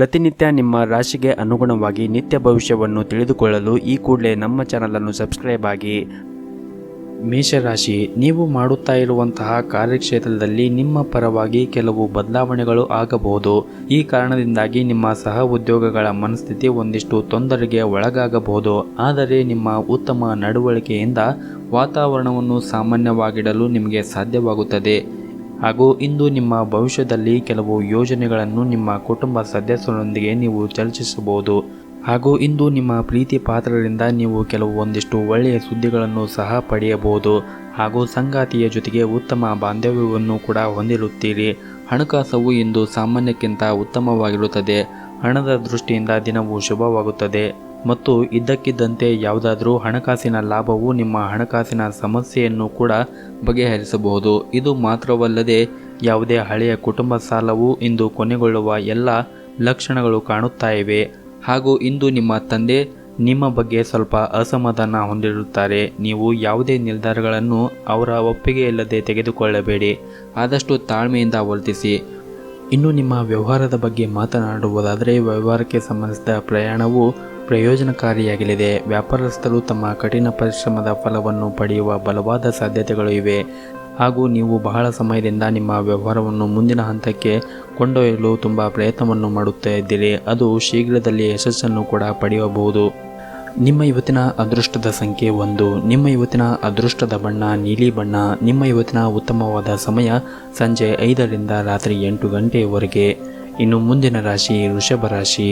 ಪ್ರತಿನಿತ್ಯ ನಿಮ್ಮ ರಾಶಿಗೆ ಅನುಗುಣವಾಗಿ ನಿತ್ಯ ಭವಿಷ್ಯವನ್ನು ತಿಳಿದುಕೊಳ್ಳಲು ಈ ಕೂಡಲೇ ನಮ್ಮ ಚಾನಲನ್ನು ಸಬ್ಸ್ಕ್ರೈಬ್ ಆಗಿ. ಮೇಷರಾಶಿ, ನೀವು ಮಾಡುತ್ತಾ ಇರುವಂತಹ ಕಾರ್ಯಕ್ಷೇತ್ರದಲ್ಲಿ ನಿಮ್ಮ ಪರವಾಗಿ ಕೆಲವು ಬದಲಾವಣೆಗಳು ಆಗಬಹುದು. ಈ ಕಾರಣದಿಂದಾಗಿ ನಿಮ್ಮ ಸಹ ಉದ್ಯೋಗಗಳ ಮನಸ್ಥಿತಿ ಒಂದಿಷ್ಟು ತೊಂದರೆಗೆ ಒಳಗಾಗಬಹುದು. ಆದರೆ ನಿಮ್ಮ ಉತ್ತಮ ನಡವಳಿಕೆಯಿಂದ ವಾತಾವರಣವನ್ನು ಸಾಮಾನ್ಯವಾಗಿಡಲು ನಿಮಗೆ ಸಾಧ್ಯವಾಗುತ್ತದೆ. ಹಾಗೂ ಇಂದು ನಿಮ್ಮ ಭವಿಷ್ಯದಲ್ಲಿ ಕೆಲವು ಯೋಜನೆಗಳನ್ನು ನಿಮ್ಮ ಕುಟುಂಬ ಸದಸ್ಯರೊಂದಿಗೆ ನೀವು ಚರ್ಚಿಸಬಹುದು. ಹಾಗೂ ಇಂದು ನಿಮ್ಮ ಪ್ರೀತಿ ಪಾತ್ರರಿಂದ ನೀವು ಒಂದಿಷ್ಟು ಒಳ್ಳೆಯ ಸುದ್ದಿಗಳನ್ನು ಸಹ ಪಡೆಯಬಹುದು. ಹಾಗೂ ಸಂಗಾತಿಯ ಜೊತೆಗೆ ಉತ್ತಮ ಬಾಂಧವ್ಯವನ್ನು ಕೂಡ ಹೊಂದಿರುತ್ತೀರಿ. ಹಣಕಾಸು ಇಂದು ಸಾಮಾನ್ಯಕ್ಕಿಂತ ಉತ್ತಮವಾಗಿರುತ್ತದೆ. ಹಣದ ದೃಷ್ಟಿಯಿಂದ ದಿನವೂ ಶುಭವಾಗುತ್ತದೆ ಮತ್ತು ಇದ್ದಕ್ಕಿದ್ದಂತೆ ಯಾವುದಾದ್ರೂ ಹಣಕಾಸಿನ ಲಾಭವು ನಿಮ್ಮ ಹಣಕಾಸಿನ ಸಮಸ್ಯೆಯನ್ನು ಕೂಡ ಬಗೆಹರಿಸಬಹುದು. ಇದು ಮಾತ್ರವಲ್ಲದೆ ಯಾವುದೇ ಹಳೆಯ ಕುಟುಂಬ ಸಾಲವು ಇಂದು ಕೊನೆಗೊಳ್ಳುವ ಎಲ್ಲ ಲಕ್ಷಣಗಳು ಕಾಣುತ್ತಾ ಇವೆ. ಹಾಗೂ ಇಂದು ನಿಮ್ಮ ತಂದೆ ನಿಮ್ಮ ಬಗ್ಗೆ ಸ್ವಲ್ಪ ಅಸಮಾಧಾನ ಹೊಂದಿರುತ್ತಾರೆ. ನೀವು ಯಾವುದೇ ನಿರ್ಧಾರಗಳನ್ನು ಅವರ ಒಪ್ಪಿಗೆ ಇಲ್ಲದೆ ತೆಗೆದುಕೊಳ್ಳಬೇಡಿ. ಆದಷ್ಟು ತಾಳ್ಮೆಯಿಂದ ವರ್ತಿಸಿ. ಇನ್ನು ನಿಮ್ಮ ವ್ಯವಹಾರದ ಬಗ್ಗೆ ಮಾತನಾಡುವುದಾದರೆ, ವ್ಯವಹಾರಕ್ಕೆ ಸಂಬಂಧಿಸಿದ ಪ್ರಯಾಣವು ಪ್ರಯೋಜನಕಾರಿಯಾಗಲಿದೆ. ವ್ಯಾಪಾರಸ್ಥರು ತಮ್ಮ ಕಠಿಣ ಪರಿಶ್ರಮದ ಫಲವನ್ನು ಪಡೆಯುವ ಬಲವಾದ ಸಾಧ್ಯತೆಗಳು ಇವೆ. ಹಾಗೂ ನೀವು ಬಹಳ ಸಮಯದಿಂದ ನಿಮ್ಮ ವ್ಯವಹಾರವನ್ನು ಮುಂದಿನ ಹಂತಕ್ಕೆ ಕೊಂಡೊಯ್ಯಲು ತುಂಬ ಪ್ರಯತ್ನವನ್ನು ಮಾಡುತ್ತಾ ಇದ್ದೀರಿ. ಅದು ಶೀಘ್ರದಲ್ಲಿ ಯಶಸ್ಸನ್ನು ಕೂಡ ಪಡೆಯಬಹುದು. ನಿಮ್ಮ ಇವತ್ತಿನ ಅದೃಷ್ಟದ ಸಂಖ್ಯೆ 1. ನಿಮ್ಮ ಇವತ್ತಿನ ಅದೃಷ್ಟದ ಬಣ್ಣ ನೀಲಿ ಬಣ್ಣ. ನಿಮ್ಮ ಇವತ್ತಿನ ಉತ್ತಮವಾದ ಸಮಯ ಸಂಜೆ 5ರಿಂದ ರಾತ್ರಿ 8 ಗಂಟೆಯವರೆಗೆ. ಇನ್ನು ಮುಂದಿನ ರಾಶಿ ವೃಷಭ ರಾಶಿ.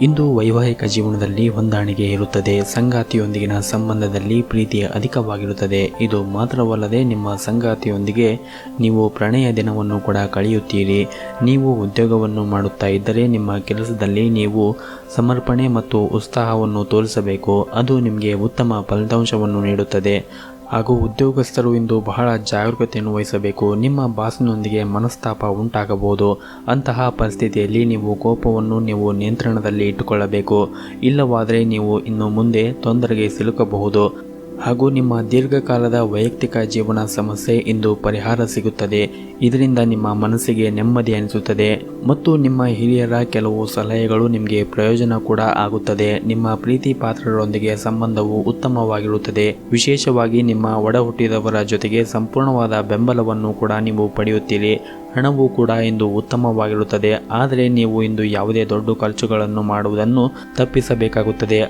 ಇಂದು ವೈವಾಹಿಕ ಜೀವನದಲ್ಲಿ ಹೊಂದಾಣಿಕೆ ಇರುತ್ತದೆ. ಸಂಗಾತಿಯೊಂದಿಗಿನ ಸಂಬಂಧದಲ್ಲಿ ಪ್ರೀತಿ ಅಧಿಕವಾಗಿರುತ್ತದೆ. ಇದು ಮಾತ್ರವಲ್ಲದೆ ನಿಮ್ಮ ಸಂಗಾತಿಯೊಂದಿಗೆ ನೀವು ಪ್ರಣಯ ದಿನವನ್ನು ಕೂಡ ಕಳೆಯುತ್ತೀರಿ. ನೀವು ಉದ್ಯೋಗವನ್ನು ಮಾಡುತ್ತಾ ಇದ್ದರೆ ನಿಮ್ಮ ಕೆಲಸದಲ್ಲಿ ನೀವು ಸಮರ್ಪಣೆ ಮತ್ತು ಉತ್ಸಾಹವನ್ನು ತೋರಿಸಬೇಕು. ಅದು ನಿಮಗೆ ಉತ್ತಮ ಫಲಿತಾಂಶವನ್ನು ನೀಡುತ್ತದೆ. ಹಾಗೂ ಉದ್ಯೋಗಸ್ಥರು ಇಂದು ಬಹಳ ಜಾಗರೂಕತೆಯನ್ನು ವಹಿಸಬೇಕು. ನಿಮ್ಮ ಬಾಸ್ನೊಂದಿಗೆ ಮನಸ್ತಾಪ ಉಂಟಾಗಬಹುದು. ಅಂತಹ ಪರಿಸ್ಥಿತಿಯಲ್ಲಿ ನೀವು ಕೋಪವನ್ನು ನೀವು ನಿಯಂತ್ರಣದಲ್ಲಿ ಇಟ್ಟುಕೊಳ್ಳಬೇಕು. ಇಲ್ಲವಾದರೆ ನೀವು ಇನ್ನು ಮುಂದೆ ತೊಂದರೆಗೆ ಸಿಲುಕಬಹುದು. ಹಾಗೂ ನಿಮ್ಮ ದೀರ್ಘಕಾಲದ ವೈಯಕ್ತಿಕ ಜೀವನ ಸಮಸ್ಯೆ ಇಂದು ಪರಿಹಾರ ಸಿಗುತ್ತದೆ. ಇದರಿಂದ ನಿಮ್ಮ ಮನಸ್ಸಿಗೆ ನೆಮ್ಮದಿ ಅನಿಸುತ್ತದೆ ಮತ್ತು ನಿಮ್ಮ ಹಿರಿಯರ ಕೆಲವು ಸಲಹೆಗಳು ನಿಮಗೆ ಪ್ರಯೋಜನ ಕೂಡ ಆಗುತ್ತದೆ. ನಿಮ್ಮ ಪ್ರೀತಿ ಪಾತ್ರರೊಂದಿಗೆ ಸಂಬಂಧವು ಉತ್ತಮವಾಗಿರುತ್ತದೆ. ವಿಶೇಷವಾಗಿ ನಿಮ್ಮ ಒಡ ಹುಟ್ಟಿದವರ ಜೊತೆಗೆ ಸಂಪೂರ್ಣವಾದ ಬೆಂಬಲವನ್ನು ಕೂಡ ನೀವು ಪಡೆಯುತ್ತೀರಿ. ಹಣವು ಕೂಡ ಇಂದು ಉತ್ತಮವಾಗಿರುತ್ತದೆ. ಆದರೆ ನೀವು ಇಂದು ಯಾವುದೇ ದೊಡ್ಡ ಖರ್ಚುಗಳನ್ನು ಮಾಡುವುದನ್ನು ತಪ್ಪಿಸಬೇಕಾಗುತ್ತದೆ.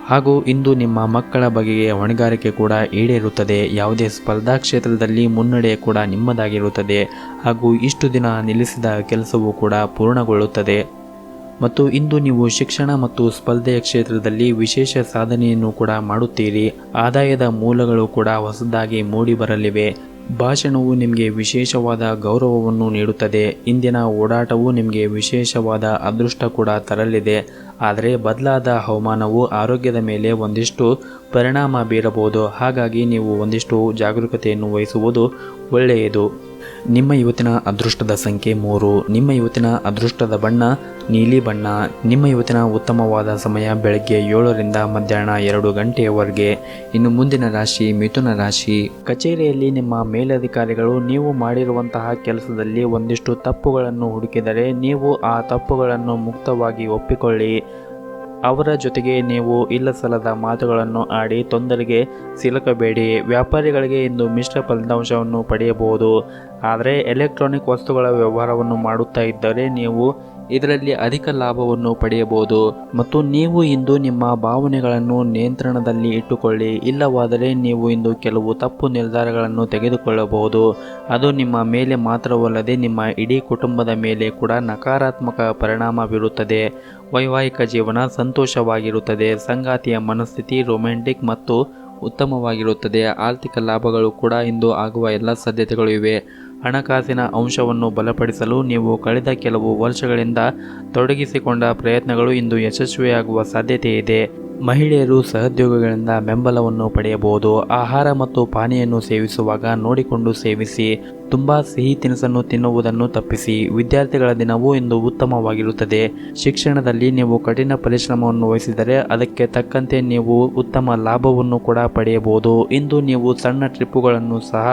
ಹಾಗೂ ಇಂದು ನಿಮ್ಮ ಮಕ್ಕಳ ಬಗೆಗೆ ಹೊಣೆಗಾರಿಕೆ ಕೂಡ ಈಡೇರುತ್ತದೆ. ಯಾವುದೇ ಸ್ಪರ್ಧಾ ಕ್ಷೇತ್ರದಲ್ಲಿ ಮುನ್ನಡೆ ಕೂಡ ನಿಮ್ಮದಾಗಿರುತ್ತದೆ. ಹಾಗೂ ಇಷ್ಟು ದಿನ ನಿಲ್ಲಿಸಿದ ಕೆಲಸವೂ ಕೂಡ ಪೂರ್ಣಗೊಳ್ಳುತ್ತದೆ. ಮತ್ತು ಇಂದು ನೀವು ಶಿಕ್ಷಣ ಮತ್ತು ಸ್ಪರ್ಧೆಯ ಕ್ಷೇತ್ರದಲ್ಲಿ ವಿಶೇಷ ಸಾಧನೆಯನ್ನು ಕೂಡ ಮಾಡುತ್ತೀರಿ. ಆದಾಯದ ಮೂಲಗಳು ಕೂಡ ಹೊಸದಾಗಿ ಮೂಡಿ ಬರಲಿವೆ. ಭಾಷಣವು ನಿಮಗೆ ವಿಶೇಷವಾದ ಗೌರವವನ್ನು ನೀಡುತ್ತದೆ. ಇಂದಿನ ಓಡಾಟವು ನಿಮಗೆ ವಿಶೇಷವಾದ ಅದೃಷ್ಟ ಕೂಡ ತರಲಿದೆ. ಆದರೆ ಬದಲಾದ ಹವಾಮಾನವು ಆರೋಗ್ಯದ ಮೇಲೆ ಒಂದಿಷ್ಟು ಪರಿಣಾಮ ಬೀರಬಹುದು. ಹಾಗಾಗಿ ನೀವು ಒಂದಿಷ್ಟು ಜಾಗರೂಕತೆಯನ್ನು ವಹಿಸುವುದು ಒಳ್ಳೆಯದು. ನಿಮ್ಮ ಇವತ್ತಿನ ಅದೃಷ್ಟದ ಸಂಖ್ಯೆ 3. ನಿಮ್ಮ ಇವತ್ತಿನ ಅದೃಷ್ಟದ ಬಣ್ಣ ನೀಲಿ ಬಣ್ಣ. ನಿಮ್ಮ ಇವತ್ತಿನ ಉತ್ತಮವಾದ ಸಮಯ ಬೆಳಗ್ಗೆ 7ರಿಂದ ಮಧ್ಯಾಹ್ನ 2 ಗಂಟೆಯವರೆಗೆ. ಇನ್ನು ಮುಂದಿನ ರಾಶಿ ಮಿಥುನ ರಾಶಿ. ಕಚೇರಿಯಲ್ಲಿ ನಿಮ್ಮ ಮೇಲಧಿಕಾರಿಗಳು ನೀವು ಮಾಡಿರುವಂತಹ ಕೆಲಸದಲ್ಲಿ ಒಂದಿಷ್ಟು ತಪ್ಪುಗಳನ್ನು ಹುಡುಕಿದರೆ ನೀವು ಆ ತಪ್ಪುಗಳನ್ನು ಮುಕ್ತವಾಗಿ ಒಪ್ಪಿಕೊಳ್ಳಿ. ಅವರ ಜೊತೆಗೆ ನೀವು ಇಲ್ಲಸಲ್ಲದ ಮಾತುಗಳನ್ನು ಆಡಿ ತೊಂದರೆಗೆ ಸಿಲುಕಬೇಡಿ. ವ್ಯಾಪಾರಿಗಳಿಗೆ ಇಂದು ಮಿಶ್ರ ಫಲಿತಾಂಶವನ್ನು ಪಡೆಯಬಹುದು. ಆದರೆ ಎಲೆಕ್ಟ್ರಾನಿಕ್ ವಸ್ತುಗಳ ವ್ಯವಹಾರವನ್ನು ಮಾಡುತ್ತಾ ಇದ್ದರೆ ನೀವು ಇದರಲ್ಲಿ ಅಧಿಕ ಲಾಭವನ್ನು ಪಡೆಯಬಹುದು. ಮತ್ತು ನೀವು ಇಂದು ನಿಮ್ಮ ಭಾವನೆಗಳನ್ನು ನಿಯಂತ್ರಣದಲ್ಲಿ ಇಟ್ಟುಕೊಳ್ಳಿ. ಇಲ್ಲವಾದರೆ ನೀವು ಇಂದು ಕೆಲವು ತಪ್ಪು ನಿರ್ಧಾರಗಳನ್ನು ತೆಗೆದುಕೊಳ್ಳಬಹುದು. ಅದು ನಿಮ್ಮ ಮೇಲೆ ಮಾತ್ರವಲ್ಲದೆ ನಿಮ್ಮ ಇಡೀ ಕುಟುಂಬದ ಮೇಲೆ ಕೂಡ ನಕಾರಾತ್ಮಕ ಪರಿಣಾಮ ಬೀರುತ್ತದೆ. ವೈವಾಹಿಕ ಜೀವನ ಸಂತೋಷವಾಗಿರುತ್ತದೆ. ಸಂಗಾತಿಯ ಮನಸ್ಥಿತಿ ರೊಮ್ಯಾಂಟಿಕ್ ಮತ್ತು ಉತ್ತಮವಾಗಿರುತ್ತದೆ. ಆರ್ಥಿಕ ಲಾಭಗಳು ಕೂಡ ಇಂದು ಆಗುವ ಎಲ್ಲ ಸಾಧ್ಯತೆಗಳು ಇವೆ. ಹಣಕಾಸಿನ ಅಂಶವನ್ನು ಬಲಪಡಿಸಲು ನೀವು ಕಳೆದ ಕೆಲವು ವರ್ಷಗಳಿಂದ ತೊಡಗಿಸಿಕೊಂಡ ಪ್ರಯತ್ನಗಳು ಇಂದು ಯಶಸ್ವಿಯಾಗುವ ಸಾಧ್ಯತೆ ಇದೆ. ಮಹಿಳೆಯರು ಸಹೋದ್ಯೋಗಿಗಳಿಂದ ಬೆಂಬಲವನ್ನು ಪಡೆಯಬಹುದು. ಆಹಾರ ಮತ್ತು ಪಾನೀಯನ್ನು ಸೇವಿಸುವಾಗ ನೋಡಿಕೊಂಡು ಸೇವಿಸಿ. ತುಂಬಾ ಸಿಹಿ ತಿನಿಸನ್ನು ತಿನ್ನುವುದನ್ನು ತಪ್ಪಿಸಿ. ವಿದ್ಯಾರ್ಥಿಗಳ ದಿನವೂ ಇಂದು ಉತ್ತಮವಾಗಿರುತ್ತದೆ. ಶಿಕ್ಷಣದಲ್ಲಿ ನೀವು ಕಠಿಣ ಪರಿಶ್ರಮವನ್ನು ವಹಿಸಿದರೆ ಅದಕ್ಕೆ ತಕ್ಕಂತೆ ನೀವು ಉತ್ತಮ ಲಾಭವನ್ನು ಕೂಡ ಪಡೆಯಬಹುದು. ಇಂದು ನೀವು ಸಣ್ಣ ಟ್ರಿಪ್ಪುಗಳನ್ನು ಸಹ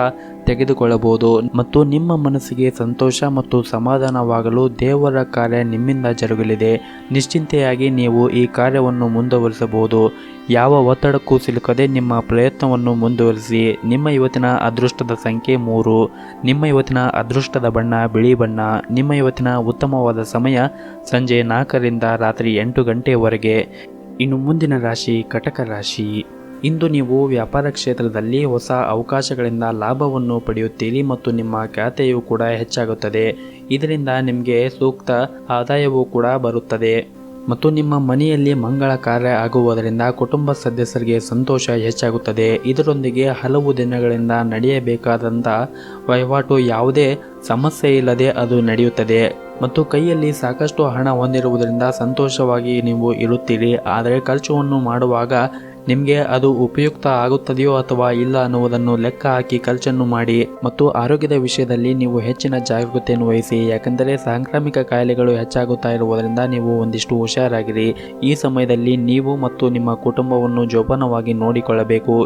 ತೆಗೆದುಕೊಳ್ಳಬಹುದು ಮತ್ತು ನಿಮ್ಮ ಮನಸ್ಸಿಗೆ ಸಂತೋಷ ಮತ್ತು ಸಮಾಧಾನವಾಗಲು ದೇವರ ಕಾರ್ಯ ನಿಮ್ಮಿಂದ ಜರುಗಲಿದೆ. ನಿಶ್ಚಿಂತೆಯಾಗಿ ನೀವು ಈ ಕಾರ್ಯವನ್ನು ಮುಂದುವರಿಸಬಹುದು. ಯಾವ ಒತ್ತಡಕ್ಕೂ ಸಿಲುಕದೆ ನಿಮ್ಮ ಪ್ರಯತ್ನವನ್ನು ಮುಂದುವರಿಸಿ. ನಿಮ್ಮ ಇವತ್ತಿನ ಅದೃಷ್ಟದ ಸಂಖ್ಯೆ 3. ನಿಮ್ಮ ಇವತ್ತಿನ ಅದೃಷ್ಟದ ಬಣ್ಣ ಬಿಳಿ ಬಣ್ಣ. ನಿಮ್ಮ ಇವತ್ತಿನ ಉತ್ತಮವಾದ ಸಮಯ ಸಂಜೆ 4ರಿಂದ ರಾತ್ರಿ 8 ಗಂಟೆಯವರೆಗೆ. ಇನ್ನು ಮುಂದಿನ ರಾಶಿ ಕಟಕ ರಾಶಿ. ಇಂದು ನೀವು ವ್ಯಾಪಾರ ಕ್ಷೇತ್ರದಲ್ಲಿ ಹೊಸ ಅವಕಾಶಗಳಿಂದ ಲಾಭವನ್ನು ಪಡೆಯುತ್ತೀರಿ ಮತ್ತು ನಿಮ್ಮ ಖ್ಯಾತೆಯು ಕೂಡ ಹೆಚ್ಚಾಗುತ್ತದೆ. ಇದರಿಂದ ನಿಮಗೆ ಸೂಕ್ತ ಆದಾಯವೂ ಕೂಡ ಬರುತ್ತದೆ ಮತ್ತು ನಿಮ್ಮ ಮನೆಯಲ್ಲಿ ಮಂಗಳ ಕಾರ್ಯ ಆಗುವುದರಿಂದ ಕುಟುಂಬ ಸದಸ್ಯರಿಗೆ ಸಂತೋಷ ಹೆಚ್ಚಾಗುತ್ತದೆ. ಇದರೊಂದಿಗೆ ಹಲವು ದಿನಗಳಿಂದ ನಡೆಯಬೇಕಾದಂಥ ವಹಿವಾಟು ಯಾವುದೇ ಸಮಸ್ಯೆ ಇಲ್ಲದೆ ಅದು ನಡೆಯುತ್ತದೆ ಮತ್ತು ಕೈಯಲ್ಲಿ ಸಾಕಷ್ಟು ಹಣ ಹೊಂದಿರುವುದರಿಂದ ಸಂತೋಷವಾಗಿ ನೀವು ಇರುತ್ತೀರಿ. ಆದರೆ ಖರ್ಚನ್ನು ಮಾಡುವಾಗ ನಿಮಗೆ ಅದು ಉಪಯುಕ್ತ ಆಗುತ್ತದೆಯೋ ಅಥವಾ ಇಲ್ಲ ಅನ್ನುವುದನ್ನು ಲೆಕ್ಕ ಹಾಕಿ ಖರ್ಚನ್ನು ಮಾಡಿ ಮತ್ತು ಆರೋಗ್ಯದ ವಿಷಯದಲ್ಲಿ ನೀವು ಹೆಚ್ಚಿನ ಜಾಗೃತೆಯನ್ನು ವಹಿಸಿ. ಯಾಕೆಂದರೆ ಸಾಂಕ್ರಾಮಿಕ ಕಾಯಿಲೆಗಳು ಹೆಚ್ಚಾಗುತ್ತಾ ಇರುವುದರಿಂದ ನೀವು ಒಂದಿಷ್ಟು ಹುಷಾರಾಗಿರಿ. ಈ ಸಮಯದಲ್ಲಿ ನೀವು ಮತ್ತು ನಿಮ್ಮ ಕುಟುಂಬವನ್ನು ಜೋಪಾನವಾಗಿ ನೋಡಿಕೊಳ್ಳಬೇಕು.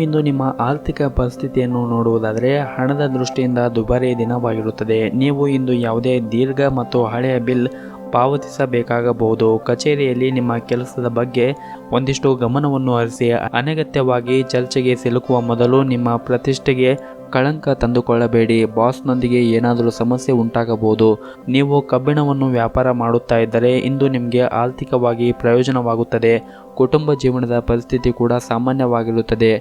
ಇಂದು ನಿಮ್ಮ ಆರ್ಥಿಕ ಪರಿಸ್ಥಿತಿಯನ್ನು ನೋಡುವುದಾದರೆ ಹಣದ ದೃಷ್ಟಿಯಿಂದ ದುಬಾರಿ ದಿನವಾಗಿರುತ್ತದೆ. ನೀವು ಇಂದು ಯಾವುದೇ ದೀರ್ಘ ಮತ್ತು ಹಳೆಯ ಬಿಲ್ ಪಾವತಿಸಬೇಕಾಗಬಹುದು. ಕಚೇರಿಯಲ್ಲಿ ನಿಮ್ಮ ಕೆಲಸದ ಬಗ್ಗೆ ಒಂದಿಷ್ಟು ಗಮನವನ್ನು ಹರಿಸಿ. ಅನಗತ್ಯವಾಗಿ ಚರ್ಚೆಗೆ ಸಿಲುಕುವ ಮೊದಲು ನಿಮ್ಮ ಪ್ರತಿಷ್ಠೆಗೆ ಕಳಂಕ ತಂದುಕೊಳ್ಳಬೇಡಿ. ಬಾಸ್ನೊಂದಿಗೆ ಏನಾದರೂ ಸಮಸ್ಯೆ ಉಂಟಾಗಬಹುದು. ನೀವು ಕಬ್ಬಿಣವನ್ನು ವ್ಯಾಪಾರ ಮಾಡುತ್ತಾ ಇದ್ದರೆ ಇಂದು ನಿಮಗೆ ಆರ್ಥಿಕವಾಗಿ ಪ್ರಯೋಜನವಾಗುತ್ತದೆ. ಕುಟುಂಬ ಜೀವನದ ಪರಿಸ್ಥಿತಿ ಕೂಡ ಸಾಮಾನ್ಯವಾಗಿರುತ್ತದೆ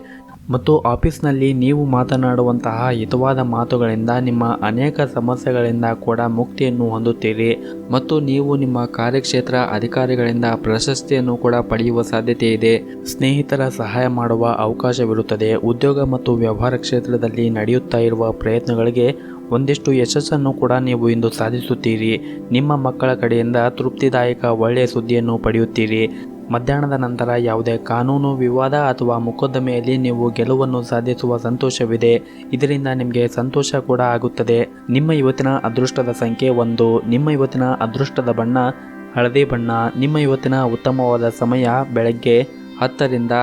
ಮತ್ತು ಆಫೀಸ್ನಲ್ಲಿ ನೀವು ಮಾತನಾಡುವಂತಹ ಹಿತವಾದ ಮಾತುಗಳಿಂದ ನಿಮ್ಮ ಅನೇಕ ಸಮಸ್ಯೆಗಳಿಂದ ಕೂಡ ಮುಕ್ತಿಯನ್ನು ಹೊಂದುತ್ತೀರಿ ಮತ್ತು ನೀವು ನಿಮ್ಮ ಕಾರ್ಯಕ್ಷೇತ್ರ ಅಧಿಕಾರಿಗಳಿಂದ ಪ್ರಶಸ್ತಿಯನ್ನು ಕೂಡ ಪಡೆಯುವ ಸಾಧ್ಯತೆ ಇದೆ. ಸ್ನೇಹಿತರ ಸಹಾಯ ಮಾಡುವ ಅವಕಾಶವಿರುತ್ತದೆ. ಉದ್ಯೋಗ ಮತ್ತು ವ್ಯವಹಾರ ಕ್ಷೇತ್ರದಲ್ಲಿ ನಡೆಯುತ್ತಾ ಇರುವ ಪ್ರಯತ್ನಗಳಿಗೆ ಒಂದಿಷ್ಟು ಯಶಸ್ಸನ್ನು ಕೂಡ ನೀವು ಇಂದು ಸಾಧಿಸುತ್ತೀರಿ. ನಿಮ್ಮ ಮಕ್ಕಳ ಕಡೆಯಿಂದ ತೃಪ್ತಿದಾಯಕ ಒಳ್ಳೆಯ ಸುದ್ದಿಯನ್ನು ಪಡೆಯುತ್ತೀರಿ. ಮಧ್ಯಾಹ್ನದ ನಂತರ ಯಾವುದೇ ಕಾನೂನು ವಿವಾದ ಅಥವಾ ಮೊಕದ್ದಮೆಯಲ್ಲಿ ನೀವು ಗೆಲುವನ್ನು ಸಾಧಿಸುವ ಸಂತೋಷವಿದೆ. ಇದರಿಂದ ನಿಮಗೆ ಸಂತೋಷ ಕೂಡ ಆಗುತ್ತದೆ. ನಿಮ್ಮ ಇವತ್ತಿನ ಅದೃಷ್ಟದ ಸಂಖ್ಯೆ 1. ನಿಮ್ಮ ಇವತ್ತಿನ ಅದೃಷ್ಟದ ಬಣ್ಣ ಹಳದಿ ಬಣ್ಣ. ನಿಮ್ಮ ಇವತ್ತಿನ ಉತ್ತಮವಾದ ಸಮಯ ಬೆಳಗ್ಗೆ 10ರಿಂದ